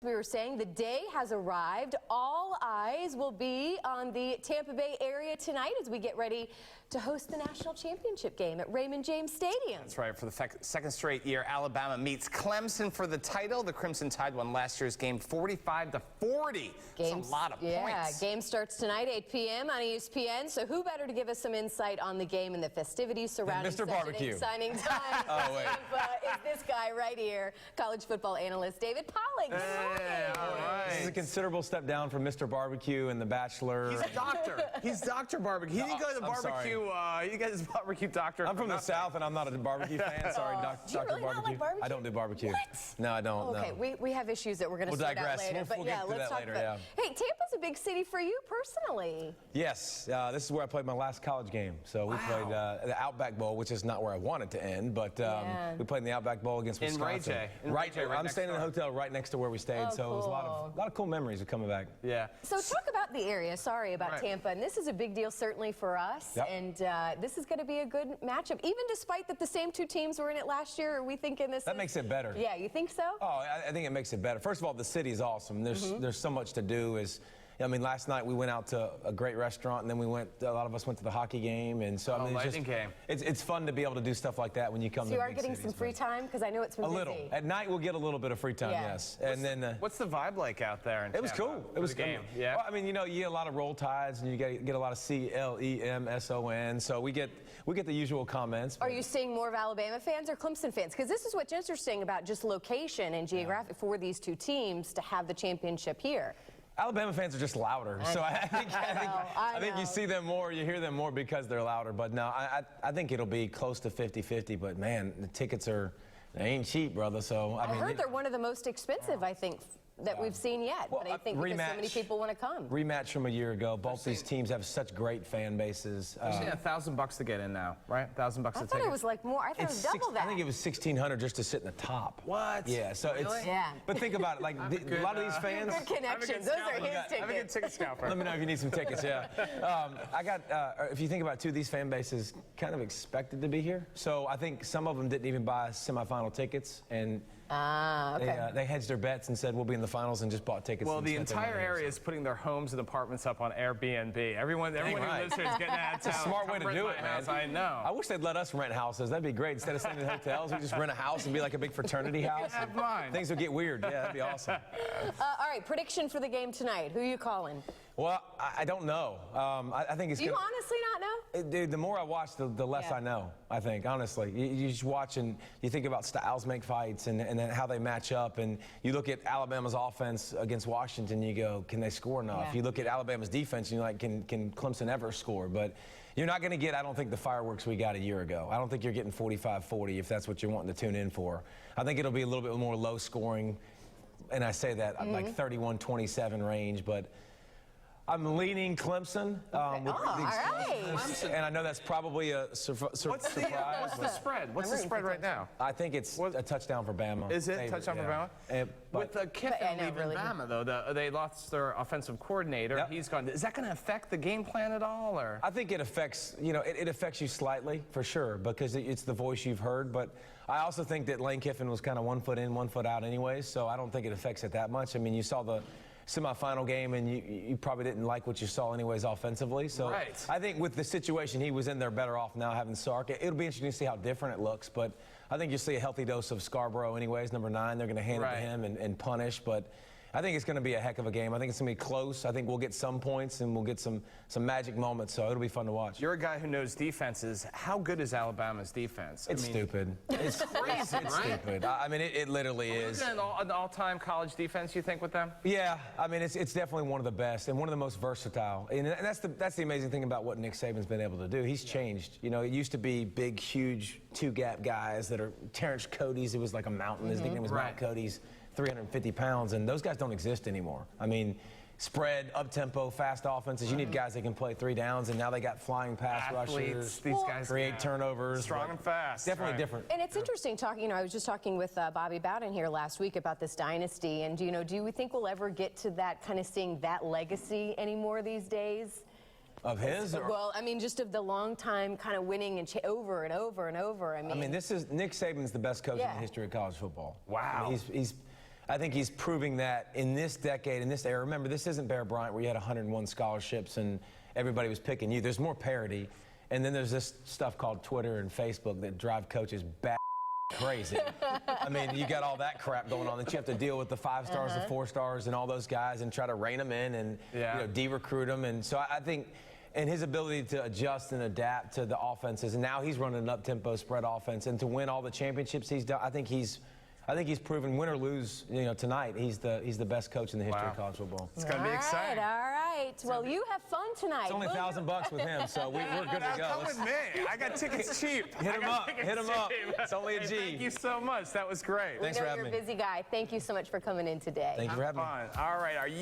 We were saying the day has arrived. All eyes will be on the Tampa Bay area tonight as we get ready to host the national championship game at Raymond James Stadium. That's right. For the second straight year, Alabama meets Clemson for the title. The Crimson Tide won last year's game 45-40. That's a lot of points. Yeah, game starts tonight, 8 p.m. on ESPN. So who better to give us some insight on the game and the festivities surrounding Mr. Barbecue. Signing time? Oh, wait. Is this guy right here, college football analyst David Pollack. Good morning. All right. This is a considerable step down from Mr. Barbecue and The Bachelor. He's a doctor. He's Dr. Barbecue. He didn't go to the barbecue. You guys barbecue doctor. I'm from the South, and I'm not a barbecue fan. Sorry, Do you really not like barbecue? I don't do barbecue. What? No, I don't. Okay, no. we have issues that we're going to sort out later. We'll yeah, get to let's that talk later, about. Hey, Tampa's a big city for you personally. Yes, this is where I played my last college game. So we played the Outback Bowl, which is not where I wanted to end, but we played in the Outback Bowl against Wisconsin. Right, I'm staying in the hotel right next to where we stayed, so it was a lot of cool memories of coming back. Yeah. So talk about the area. Sorry about Tampa, and this is a big deal certainly for us. And this is going to be a good matchup, even despite that the same two teams were in it last year. Are we thinking this? That makes it better. Yeah, you think so? Oh, I think it makes it better. First of all, the city is awesome. There's so much to do. I mean, last night we went out to a great restaurant, and then a lot of us went to the hockey game, and so I mean, it's fun to be able to do stuff like that when you come to So you are getting some free time, because I know it's been busy. A little. At night we'll get a little bit of free time, yes. And then what's the vibe like out there in Tampa? It was cool. It was game. Yeah. Well, I mean, you know, you get a lot of roll tides, and you get a lot of CLEMSON. So we get the usual comments. Are you seeing more of Alabama fans or Clemson fans? Because this is what's interesting about just location and geographic for these two teams to have the championship here. Alabama fans are just louder, so I think you see them more, you hear them more because they're louder. But no, I think it'll be close to 50-50. But man, the tickets they ain't cheap, brother. So I mean, heard they're one of the most expensive, I think, that we've seen yet. Well, but I think because so many people want to come. Rematch from a year ago. Both these teams have such great fan bases. You're saying $1,000 to get in now, right? $1,000 a ticket. I thought it was like more. I thought it was double that. I think it was $1,600 just to sit in the top. What? Yeah. So really? But think about it. Like a lot of these fans. Good connections. Those are his tickets. I have a good ticket scalper. Let me know if you need some tickets. Yeah. If you think about it, too, these fan bases kind of expected to be here. So I think some of them didn't even buy semifinal tickets, and they hedged their bets and said we'll be in the finals and just bought tickets. Well, the entire area is putting their homes and apartments up on Airbnb. Everyone who lives here is getting out of town. It's a smart way to do it, man. I know. I wish they'd let us rent houses. That'd be great. Instead of staying in hotels, we just rent a house and be like a big fraternity house. Have mine. Things would get weird. Yeah, that'd be awesome. All right, prediction for the game tonight. Who are you calling? Well, I don't know. I think it's. Do you honestly not know? Dude, the more I watch, the less I know. I think, honestly, you just watch and you think about styles make fights and then how they match up, and you look at Alabama's offense against Washington, you go, can they score enough? Yeah. You look at Alabama's defense, and you're like, can Clemson ever score? But you're not going to get, I don't think, the fireworks we got a year ago. I don't think you're getting 45-40 if that's what you're wanting to tune in for. I think it'll be a little bit more low scoring, and I say that like 31-27 range, but I'm leaning Clemson. All right. And I know that's probably a surprise. What's the spread? What's the spread right now? I think it's a touchdown for Bama. Is it touchdown for Bama? With Kiffin leaving Bama, though, they lost their offensive coordinator. Yep. He's gone. Is that going to affect the game plan at all? Or I think it affects, it affects you slightly, for sure, because it's the voice you've heard. But I also think that Lane Kiffin was kind of 1 foot in, 1 foot out anyways, so I don't think it affects it that much. I mean, you saw the semifinal game, and you probably didn't like what you saw anyways offensively. So I think with the situation he was in, they're better off now having Sark. It'll be interesting to see how different it looks, but I think you'll see a healthy dose of Scarborough anyways, number 9. They're going to hand it to him and punish, but I think it's going to be a heck of a game. I think it's going to be close. I think we'll get some points, and we'll get some magic moments, so it'll be fun to watch. You're a guy who knows defenses. How good is Alabama's defense? It's stupid. It's crazy. It's stupid. I mean, it literally is. An all-time college defense, you think, with them? Yeah. I mean, it's definitely one of the best and one of the most versatile. And that's the amazing thing about what Nick Saban's been able to do. He's changed. It used to be big, huge two-gap guys that are Terrence Cody's. It was like a mountain. His nickname was Mount Cody's. 350 pounds, and those guys don't exist anymore. I mean, spread, up-tempo, fast offenses. You need guys that can play 3 downs, and now they got flying pass rushers. These guys create turnovers. Strong and fast. Definitely different. And it's interesting talking, I was just talking with Bobby Bowden here last week about this dynasty, and do we think we'll ever get to that kind of seeing that legacy anymore these days? Of his? Well, I mean, just of the long time kind of winning and over and over and over. I mean, this is Nick Saban's the best coach in the history of college football. Wow. I mean, I think he's proving that in this decade, in this era. Remember, this isn't Bear Bryant where you had 101 scholarships and everybody was picking you. There's more parity. And then there's this stuff called Twitter and Facebook that drive coaches crazy. I mean, you got all that crap going on that you have to deal with the 5 stars, the 4 stars, and all those guys and try to rein them in and de-recruit them. And so I think, and his ability to adjust and adapt to the offenses, and now he's running an up-tempo spread offense, and to win all the championships he's done, I think he's proven, win or lose, tonight, he's the best coach in the history of college football. It's going to be exciting. All right. Well, you have fun tonight. It's only $1,000 with him, so we're good to go. Come with me. I got tickets cheap. Hit him up. Hit him up. It's only a G. Thank you so much. That was great. Thanks for having me. You're a busy guy. Thank you so much for coming in today. Thank you for having me. All right. Are you